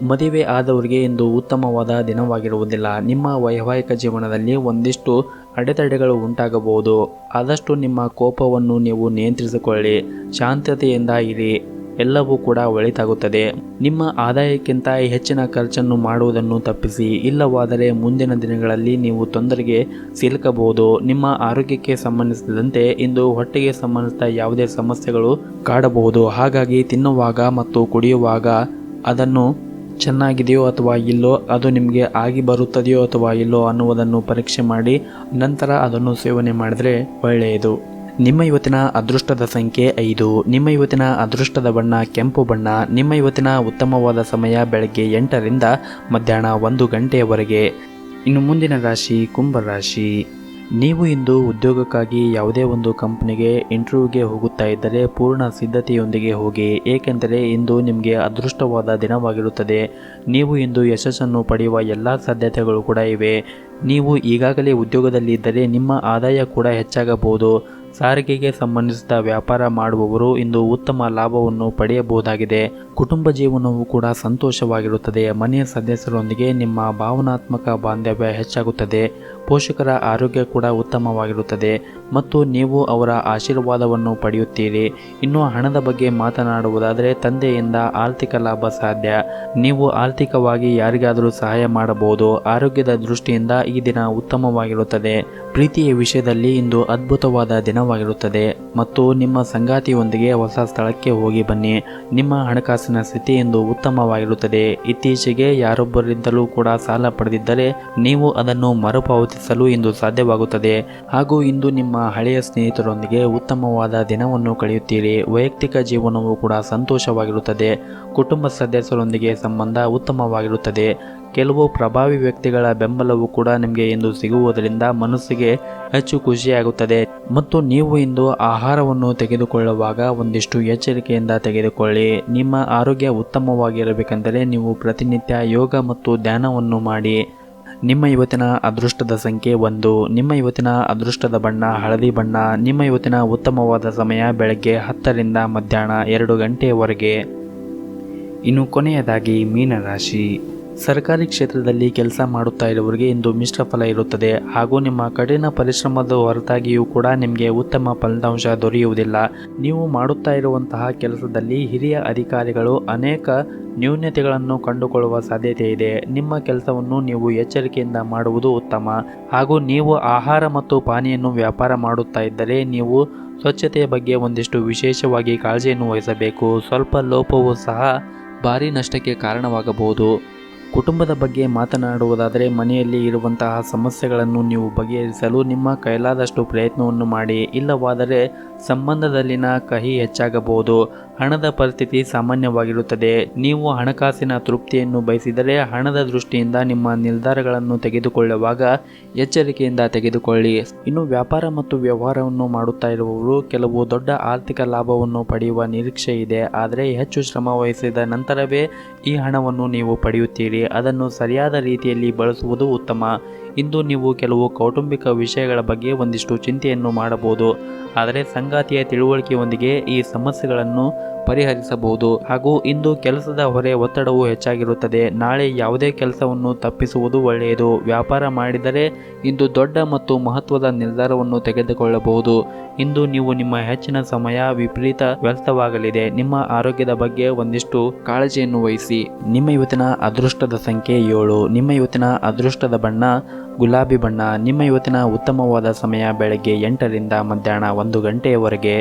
ಮದುವೆ ಆದವರಿಗೆ ಇಂದು ಉತ್ತಮವಾದ ದಿನವಾಗಿರುವುದಿಲ್ಲ. ನಿಮ್ಮ ವೈವಾಹಿಕ ಜೀವನದಲ್ಲಿ ಒಂದಿಷ್ಟು ಅಡೆತಡೆಗಳು ಉಂಟಾಗಬಹುದು. ಆದಷ್ಟು ನಿಮ್ಮ ಕೋಪವನ್ನು ನೀವು ನಿಯಂತ್ರಿಸಿಕೊಳ್ಳಿ. ಶಾಂತತೆಯಿಂದ ಇರಿ. ಎಲ್ಲವೂ ಕೂಡ ಒಳಿತಾಗುತ್ತದೆ. ನಿಮ್ಮ ಆದಾಯಕ್ಕಿಂತ ಹೆಚ್ಚಿನ ಖರ್ಚನ್ನು ಮಾಡುವುದನ್ನು ತಪ್ಪಿಸಿ, ಇಲ್ಲವಾದರೆ ಮುಂದಿನ ದಿನಗಳಲ್ಲಿ ನೀವು ತೊಂದರೆಗೆ ಸಿಲುಕಬಹುದು. ನಿಮ್ಮ ಆರೋಗ್ಯಕ್ಕೆ ಸಂಬಂಧಿಸಿದಂತೆ ಇಂದು ಹೊಟ್ಟೆಗೆ ಸಂಬಂಧಿಸಿದ ಯಾವುದೇ ಸಮಸ್ಯೆಗಳು ಕಾಡಬಹುದು. ಹಾಗಾಗಿ ತಿನ್ನುವಾಗ ಮತ್ತು ಕುಡಿಯುವಾಗ ಅದನ್ನು ಚೆನ್ನಾಗಿದೆಯೋ ಅಥವಾ ಇಲ್ಲೋ, ಅದು ನಿಮಗೆ ಆಗಿ ಬರುತ್ತದೆಯೋ ಅಥವಾ ಇಲ್ಲೋ ಅನ್ನುವುದನ್ನು ಪರೀಕ್ಷೆ ಮಾಡಿ ನಂತರ ಅದನ್ನು ಸೇವನೆ ಮಾಡಿದರೆ ಒಳ್ಳೆಯದು. ನಿಮ್ಮ ಇವತ್ತಿನ ಅದೃಷ್ಟದ ಸಂಖ್ಯೆ 5. ನಿಮ್ಮ ಇವತ್ತಿನ ಅದೃಷ್ಟದ ಬಣ್ಣ ಕೆಂಪು ಬಣ್ಣ. ನಿಮ್ಮ ಇವತ್ತಿನ ಉತ್ತಮವಾದ ಸಮಯ ಬೆಳಗ್ಗೆ 8ರಿಂದ ಮಧ್ಯಾಹ್ನ 1 ಗಂಟೆಯವರೆಗೆ. ಇನ್ನು ಮುಂದಿನ ರಾಶಿ ಕುಂಭರಾಶಿ. ನೀವು ಇಂದು ಉದ್ಯೋಗಕ್ಕಾಗಿ ಯಾವುದೇ ಒಂದು ಕಂಪನಿಗೆ ಇಂಟರ್ವ್ಯೂಗೆ ಹೋಗುತ್ತಾ ಇದ್ದರೆ ಪೂರ್ಣ ಸಿದ್ಧತೆಯೊಂದಿಗೆ ಹೋಗಿ, ಏಕೆಂದರೆ ಇಂದು ನಿಮಗೆ ಅದೃಷ್ಟವಾದ ದಿನವಾಗಿರುತ್ತದೆ. ನೀವು ಇಂದು ಯಶಸ್ಸನ್ನು ಪಡೆಯುವ ಎಲ್ಲ ಸಾಧ್ಯತೆಗಳು ಕೂಡ ಇವೆ. ನೀವು ಈಗಾಗಲೇ ಉದ್ಯೋಗದಲ್ಲಿ ಇದ್ದರೆ ನಿಮ್ಮ ಆದಾಯ ಕೂಡ ಹೆಚ್ಚಾಗಬಹುದು. ಸಾರಿಗೆಗೆ ಸಂಬಂಧಿಸಿದ ವ್ಯಾಪಾರ ಮಾಡುವವರು ಇಂದು ಉತ್ತಮ ಲಾಭವನ್ನು ಪಡೆಯಬಹುದಾಗಿದೆ. ಕುಟುಂಬ ಜೀವನವು ಕೂಡ ಸಂತೋಷವಾಗಿರುತ್ತದೆ. ಮನೆಯ ಸದಸ್ಯರೊಂದಿಗೆ ನಿಮ್ಮ ಭಾವನಾತ್ಮಕ ಬಾಂಧವ್ಯ ಹೆಚ್ಚಾಗುತ್ತದೆ. ಪೋಷಕರ ಆರೋಗ್ಯ ಕೂಡ ಉತ್ತಮವಾಗಿರುತ್ತದೆ ಮತ್ತು ನೀವು ಅವರ ಆಶೀರ್ವಾದವನ್ನು ಪಡೆಯುತ್ತೀರಿ. ಇನ್ನು ಹಣದ ಬಗ್ಗೆ ಮಾತನಾಡುವುದಾದರೆ ತಂದೆಯಿಂದ ಆರ್ಥಿಕ ಲಾಭ ಸಾಧ್ಯ. ನೀವು ಆರ್ಥಿಕವಾಗಿ ಯಾರಿಗಾದರೂ ಸಹಾಯ ಮಾಡಬಹುದು. ಆರೋಗ್ಯದ ದೃಷ್ಟಿಯಿಂದ ಈ ದಿನ ಉತ್ತಮವಾಗಿರುತ್ತದೆ. ಪ್ರೀತಿಯ ವಿಷಯದಲ್ಲಿ ಇಂದು ಅದ್ಭುತವಾದ ದಿನ ದಿನವಾಗಿರುತ್ತದೆ ಮತ್ತು ನಿಮ್ಮ ಸಂಗಾತಿಯೊಂದಿಗೆ ಹೊಸ ಸ್ಥಳಕ್ಕೆ ಹೋಗಿ ಬನ್ನಿ. ನಿಮ್ಮ ಹಣಕಾಸಿನ ಸ್ಥಿತಿ ಇಂದು ಉತ್ತಮವಾಗಿರುತ್ತದೆ. ಇತ್ತೀಚೆಗೆ ಯಾರೊಬ್ಬರಿಂದಲೂ ಕೂಡ ಸಾಲ ಪಡೆದಿದ್ದರೆ ನೀವು ಅದನ್ನು ಮರುಪಾವತಿಸಲು ಇಂದು ಸಾಧ್ಯವಾಗುತ್ತದೆ. ಹಾಗೂ ಇಂದು ನಿಮ್ಮ ಹಳೆಯ ಸ್ನೇಹಿತರೊಂದಿಗೆ ಉತ್ತಮವಾದ ದಿನವನ್ನು ಕಳೆಯುತ್ತೀರಿ. ವೈಯಕ್ತಿಕ ಜೀವನವು ಕೂಡ ಸಂತೋಷವಾಗಿರುತ್ತದೆ. ಕುಟುಂಬ ಸದಸ್ಯರೊಂದಿಗೆ ಸಂಬಂಧ ಉತ್ತಮವಾಗಿರುತ್ತದೆ. ಕೆಲವು ಪ್ರಭಾವಿ ವ್ಯಕ್ತಿಗಳ ಬೆಂಬಲವು ಕೂಡ ನಿಮಗೆ ಇಂದು ಸಿಗುವುದರಿಂದ ಮನಸ್ಸಿಗೆ ಹೆಚ್ಚು ಖುಷಿಯಾಗುತ್ತದೆ. ಮತ್ತು ನೀವು ಇಂದು ಆಹಾರವನ್ನು ತೆಗೆದುಕೊಳ್ಳುವಾಗ ಒಂದಿಷ್ಟು ಎಚ್ಚರಿಕೆಯಿಂದ ತೆಗೆದುಕೊಳ್ಳಿ. ನಿಮ್ಮ ಆರೋಗ್ಯ ಉತ್ತಮವಾಗಿರಬೇಕೆಂದರೆ ನೀವು ಪ್ರತಿನಿತ್ಯ ಯೋಗ ಮತ್ತು ಧ್ಯಾನವನ್ನು ಮಾಡಿ. ನಿಮ್ಮ ಇವತ್ತಿನ ಅದೃಷ್ಟದ ಸಂಖ್ಯೆ 1. ನಿಮ್ಮ ಇವತ್ತಿನ ಅದೃಷ್ಟದ ಬಣ್ಣ ಹಳದಿ ಬಣ್ಣ. ನಿಮ್ಮ ಇವತ್ತಿನ ಉತ್ತಮವಾದ ಸಮಯ ಬೆಳಗ್ಗೆ 10 ರಿಂದ ಮಧ್ಯಾಹ್ನ 2 ಗಂಟೆಯವರೆಗೆ. ಇನ್ನು ಕೊನೆಯದಾಗಿ ಮೀನರಾಶಿ. ಸರ್ಕಾರಿ ಕ್ಷೇತ್ರದಲ್ಲಿ ಕೆಲಸ ಮಾಡುತ್ತಾ ಇರುವವರಿಗೆ ಇಂದು ಮಿಶ್ರ ಫಲ ಇರುತ್ತದೆ. ಹಾಗೂ ನಿಮ್ಮ ಕಠಿಣ ಪರಿಶ್ರಮದ ಹೊರತಾಗಿಯೂ ಕೂಡ ನಿಮಗೆ ಉತ್ತಮ ಫಲಿತಾಂಶ ದೊರೆಯುವುದಿಲ್ಲ. ನೀವು ಮಾಡುತ್ತಾ ಇರುವಂತಹ ಕೆಲಸದಲ್ಲಿ ಹಿರಿಯ ಅಧಿಕಾರಿಗಳು ಅನೇಕ ನ್ಯೂನತೆಗಳನ್ನು ಕಂಡುಕೊಳ್ಳುವ ಸಾಧ್ಯತೆ ಇದೆ. ನಿಮ್ಮ ಕೆಲಸವನ್ನು ನೀವು ಎಚ್ಚರಿಕೆಯಿಂದ ಮಾಡುವುದು ಉತ್ತಮ. ಹಾಗೂ ನೀವು ಆಹಾರ ಮತ್ತು ಪಾನೀಯನ್ನು ವ್ಯಾಪಾರ ಮಾಡುತ್ತಾ ಇದ್ದರೆ ನೀವು ಸ್ವಚ್ಛತೆಯ ಬಗ್ಗೆ ಒಂದಿಷ್ಟು ವಿಶೇಷವಾಗಿ ಕಾಳಜಿಯನ್ನು ವಹಿಸಬೇಕು. ಸ್ವಲ್ಪ ಲೋಪವೂ ಸಹ ಭಾರಿ ನಷ್ಟಕ್ಕೆ ಕಾರಣವಾಗಬಹುದು. ಕುಟುಂಬದ ಬಗ್ಗೆ ಮಾತನಾಡುವುದಾದರೆ ಮನೆಯಲ್ಲಿ ಇರುವಂತಹ ಸಮಸ್ಯೆಗಳನ್ನು ನೀವು ಬಗೆಹರಿಸಲು ನಿಮ್ಮ ಕೈಲಾದಷ್ಟು ಪ್ರಯತ್ನವನ್ನು ಮಾಡಿ. ಇಲ್ಲವಾದರೆ ಸಂಬಂಧದಲ್ಲಿನ ಕಹಿ ಹೆಚ್ಚಾಗಬಹುದು. ಹಣದ ಪರಿಸ್ಥಿತಿ ಸಾಮಾನ್ಯವಾಗಿರುತ್ತದೆ. ನೀವು ಹಣಕಾಸಿನ ತೃಪ್ತಿಯನ್ನು ಬಯಸಿದರೆ ಹಣದ ದೃಷ್ಟಿಯಿಂದ ನಿಮ್ಮ ನಿರ್ಧಾರಗಳನ್ನು ತೆಗೆದುಕೊಳ್ಳುವಾಗ ಎಚ್ಚರಿಕೆಯಿಂದ ತೆಗೆದುಕೊಳ್ಳಿ. ಇನ್ನು ವ್ಯಾಪಾರ ಮತ್ತು ವ್ಯವಹಾರವನ್ನು ಮಾಡುತ್ತಾ ಇರುವವರು ಕೆಲವು ದೊಡ್ಡ ಆರ್ಥಿಕ ಲಾಭವನ್ನು ಪಡೆಯುವ ನಿರೀಕ್ಷೆ ಇದೆ. ಆದರೆ ಹೆಚ್ಚು ಶ್ರಮ ವಹಿಸಿದ ನಂತರವೇ ಈ ಹಣವನ್ನು ನೀವು ಪಡೆಯುತ್ತೀರಿ. ಅದನ್ನು ಸರಿಯಾದ ರೀತಿಯಲ್ಲಿ ಬಳಸುವುದು ಉತ್ತಮ. ಇಂದು ನೀವು ಕೆಲವು ಕೌಟುಂಬಿಕ ವಿಷಯಗಳ ಬಗ್ಗೆ ಒಂದಿಷ್ಟು ಚಿಂತೆಯನ್ನು ಮಾಡಬಹುದು. ಆದರೆ ಸಂಗಾತಿಯ ತಿಳುವಳಿಕೆಯೊಂದಿಗೆ ಈ ಸಮಸ್ಯೆಗಳನ್ನು ಪರಿಹರಿಸಬಹುದು. ಹಾಗೂ ಇಂದು ಕೆಲಸದ ಹೊರೆ ಒತ್ತಡವು ಹೆಚ್ಚಾಗಿರುತ್ತದೆ. ನಾಳೆ ಯಾವುದೇ ಕೆಲಸವನ್ನು ತಪ್ಪಿಸುವುದು ಒಳ್ಳೆಯದು. ವ್ಯಾಪಾರ ಮಾಡಿದರೆ ಇಂದು ದೊಡ್ಡ ಮತ್ತು ಮಹತ್ವದ ನಿರ್ಧಾರವನ್ನು ತೆಗೆದುಕೊಳ್ಳಬಹುದು. ಇಂದು ನೀವು ನಿಮ್ಮ ಹೆಚ್ಚಿನ ಸಮಯ ವಿಪರೀತ ವ್ಯರ್ಥವಾಗಲಿದೆ. ನಿಮ್ಮ ಆರೋಗ್ಯದ ಬಗ್ಗೆ ಒಂದಿಷ್ಟು ಕಾಳಜಿಯನ್ನು ವಹಿಸಿ. ನಿಮ್ಮ ಇವತ್ತಿನ ಅದೃಷ್ಟದ ಸಂಖ್ಯೆ 7. ನಿಮ್ಮ ಇವತ್ತಿನ ಅದೃಷ್ಟದ ಬಣ್ಣ ಗುಲಾಬಿ ಬಣ್ಣ. ನಿಮ್ಮ ಇವತ್ತಿನ ಉತ್ತಮವಾದ ಸಮಯ ಬೆಳಗ್ಗೆ 8 ರಿಂದ ಮಧ್ಯಾಹ್ನ 1 ಗಂಟೆಯವರೆಗೆ.